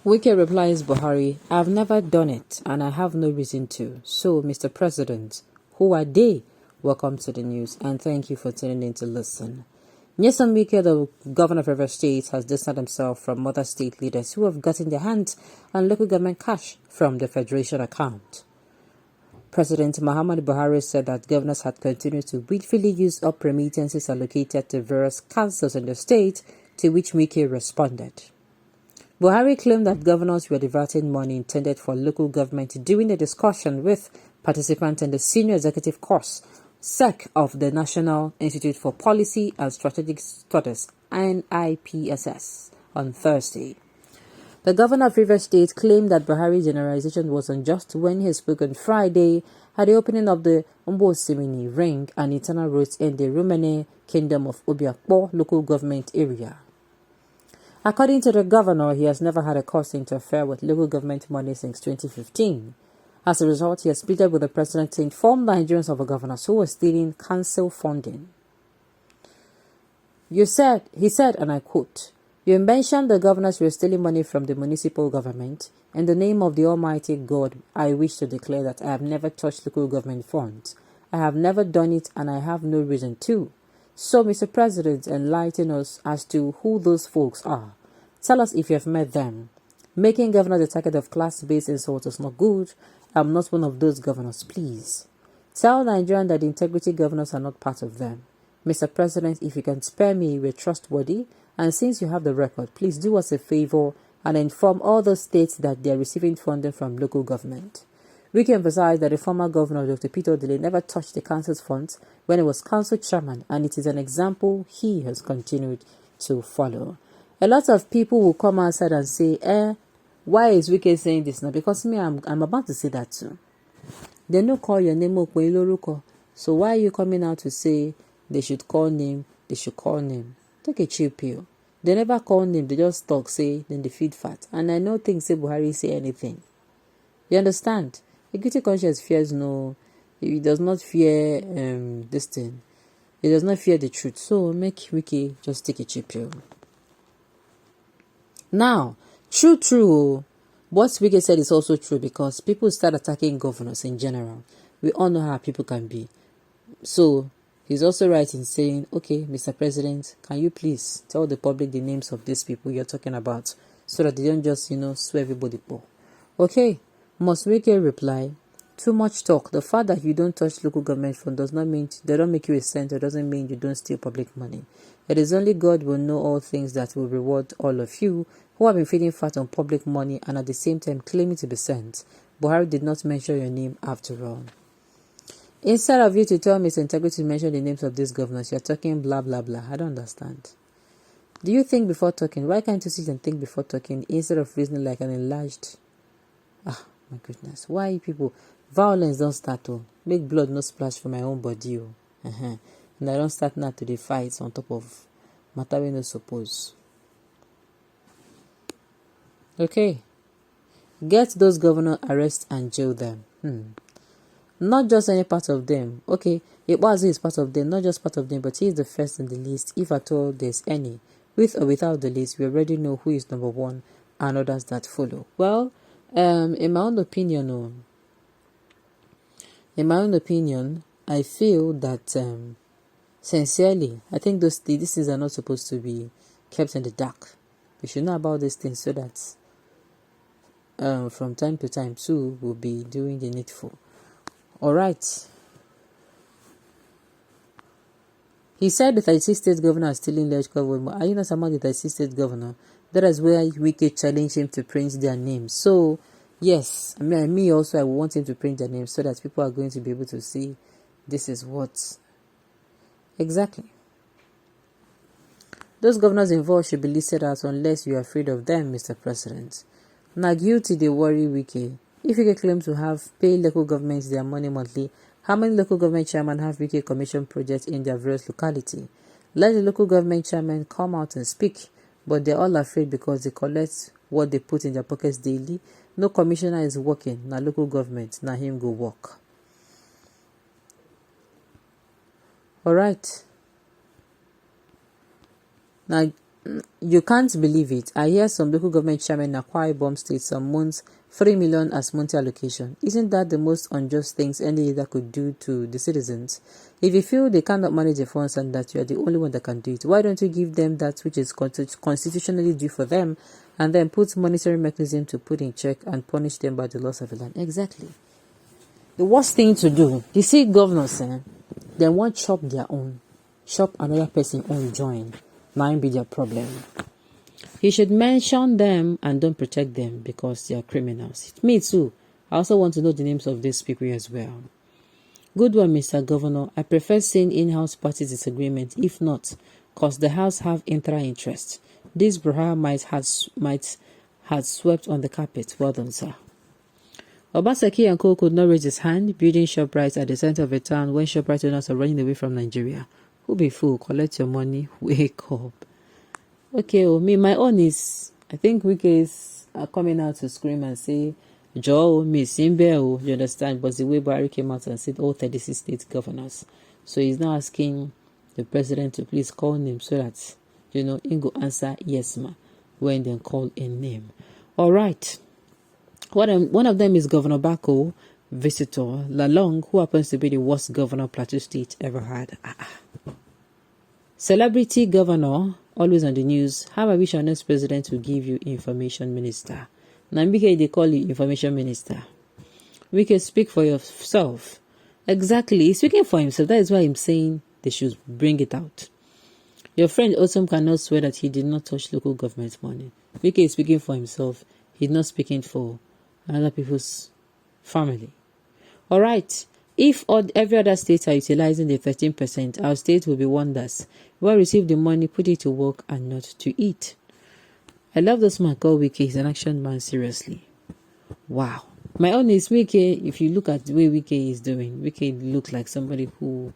Wike replies Buhari, I have never done it and I have no reason to. So, Mr. President, who are they? Welcome to the news and thank you for tuning in to listen. Nyesom Wike, the governor of River State, has distanced himself from other state leaders who have gotten their hands on local government cash from the federation account. President Muhammad Buhari said that governors had continued to willfully use up remittances allocated to various councils in the state, to which Wike responded. Buhari claimed that governors were diverting money intended for local government during a discussion with participants in the Senior Executive Course SEC of the National Institute for Policy and Strategic Studies (NIPSS) on Thursday. The governor of Rivers State claimed that Buhari's generalization was unjust when he spoke on Friday at the opening of the Simini Ring and internal roads in the Rumene Kingdom of Obiakpo local government area. According to the governor, he has never had a cause to interfere with local government money since 2015. As a result, he has pleaded with the president to inform Nigerians of the governors who were stealing council funding. He said, and I quote, "You mentioned the governors were stealing money from the municipal government. In the name of the Almighty God, I wish to declare that I have never touched local government funds. I have never done it and I have no reason to. So, Mr. President, enlighten us as to who those folks are. Tell us if you have met them. Making governors the target of class-based insults is not good. I'm not one of those governors, please. Tell Nigerians that the integrity governors are not part of them. Mr. President, if you can spare me, we're trustworthy. And since you have the record, please do us a favor and inform all those states that they are receiving funding from local government." We can emphasize that the former governor, Dr. Peter Odile, never touched the council's funds when he was council chairman, and it is an example he has continued to follow. A lot of people will come outside and say, why is Wike saying this now? Because me, I'm about to say that too. They no call your name up when you. So why are you coming out to say they should call name, they should call name? Take a chill pill. They never call name, they just talk, say, then they feed fat. And I know things say Buhari say anything. You understand? A guilty conscience fears no, it does not fear this thing. It does not fear the truth. So make Wiki just take a cheap pill. Now, true. What Wiki said is also true because people start attacking governors in general. We all know how people can be. So he's also right in saying, okay, Mr. President, can you please tell the public the names of these people you're talking about so that they don't just, swear everybody poor. Okay. Must Wike reply, too much talk. The fact that you don't touch local government fund does not mean they don't make you a center, doesn't mean you don't steal public money. It is only God will know all things that will reward all of you who have been feeding fat on public money and at the same time claiming to be sent. Buhari did not mention your name after all. Instead of you to tell Mr. Integrity to mention the names of these governors, you're talking blah blah blah. I don't understand. Do you think before talking? Why can't you sit and think before talking instead of reasoning like an enlarged? My goodness, why people violence don't start to make blood no splash for my own body and I don't start now to the fights on top of matter we no suppose. Okay, get those governors, arrest and jail them. Not just any part of them. Okay, Iwazi is part of them, not just part of them, but he is the first in the list, if at all there's any. With or without the list, we already know who is number one and others that follow. Well, in my own opinion, I feel that sincerely, I think these things are not supposed to be kept in the dark. We should know about these things so that from time to time too we'll be doing the needful. Alright. He said the 36 state governor is stealing large government. Are you not among the 36 state governor? That is where Wike challenged him to print their names. So, yes, me also, I want him to print their names so that people are going to be able to see this is what. Exactly. Those governors involved should be listed out unless you are afraid of them, Mr. President. Now, guilty, they worry Wike. If Wike claims to have paid local governments their money monthly, how many local government chairmen have Wike commissioned projects in their various locality? Let the local government chairmen come out and speak. But they're all afraid because they collect what they put in their pockets daily. No commissioner is working. Now local government, now him go work. Alright. Now You can't believe it. I hear some local government chairman in Akwa Ibom State some months 3 million as monthly allocation. Isn't that the most unjust things any leader could do to the citizens? If you feel they cannot manage the funds and that you are the only one that can do it, why don't you give them that which is constitutionally due for them, and then put monetary mechanism to put in check and punish them by the loss of the land? Exactly. The worst thing to do, you see governors, they won't chop their own, chop another person own join. Might be their problem. He should mention them and don't protect them because they are criminals. Me too. I also want to know the names of these people as well. Good one, Mr. Governor. I prefer seeing in-house party disagreement. If not, cause the house have intra-interest. This Buhari might have swept on the carpet. Well done, sir. Obaseki and Co could not raise his hand, building ShopRites at the center of a town when ShopRite owners are running away from Nigeria. Who be fool? Collect your money. Wake up. Okay, my own is, I think Wike is coming out to scream and say, Joe, Miss Imbe, you understand? But the way Buhari came out and said all 36 state governors. So he's now asking the president to please call him so that, he go answer yes, ma, when they call a name. All right. One of them is Governor Bako, Visitor Lalong, who happens to be the worst governor Plateau State ever had. Celebrity governor, always on the news. How I wish our next president will give you information minister. Nambike, they call you information minister. We can speak for yourself. Exactly, he's speaking for himself. That is why I'm saying they should bring it out. Your friend Otom cannot swear that he did not touch local government money. Wike is speaking for himself. He's not speaking for other people's family. All right. If every other state are utilizing the 13%, our state will be wonders. We will receive the money, put it to work and not to eat. I love this man called Wike. He's an action man, seriously. Wow. My own is Wike. If you look at the way Wike is doing, Wike looks like somebody who...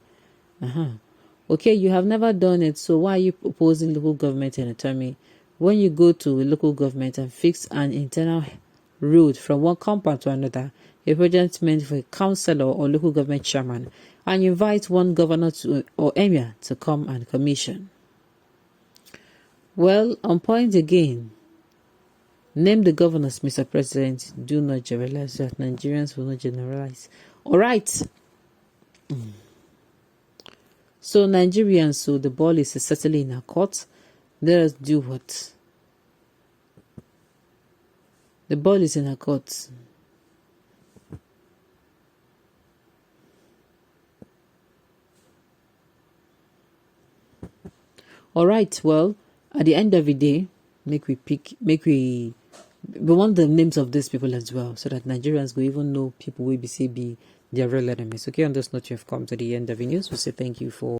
Okay, you have never done it, so why are you opposing local government and autonomy? When you go to a local government and fix an internal road from one compound to another, a project meant for a councillor or local government chairman, and invite one governor or emir to come and commission. Well, on point again. Name the governors, Mr. President. Do not generalize that Nigerians will not generalize. All right. So Nigerians, so the ball is certainly in our court. Let us do what? The ball is in our court. All right, well, at the end of the day, we want the names of these people as well, so that Nigerians will even know people will be their real enemies. Okay, on this note, you have come to the end of the news. We'll say thank you for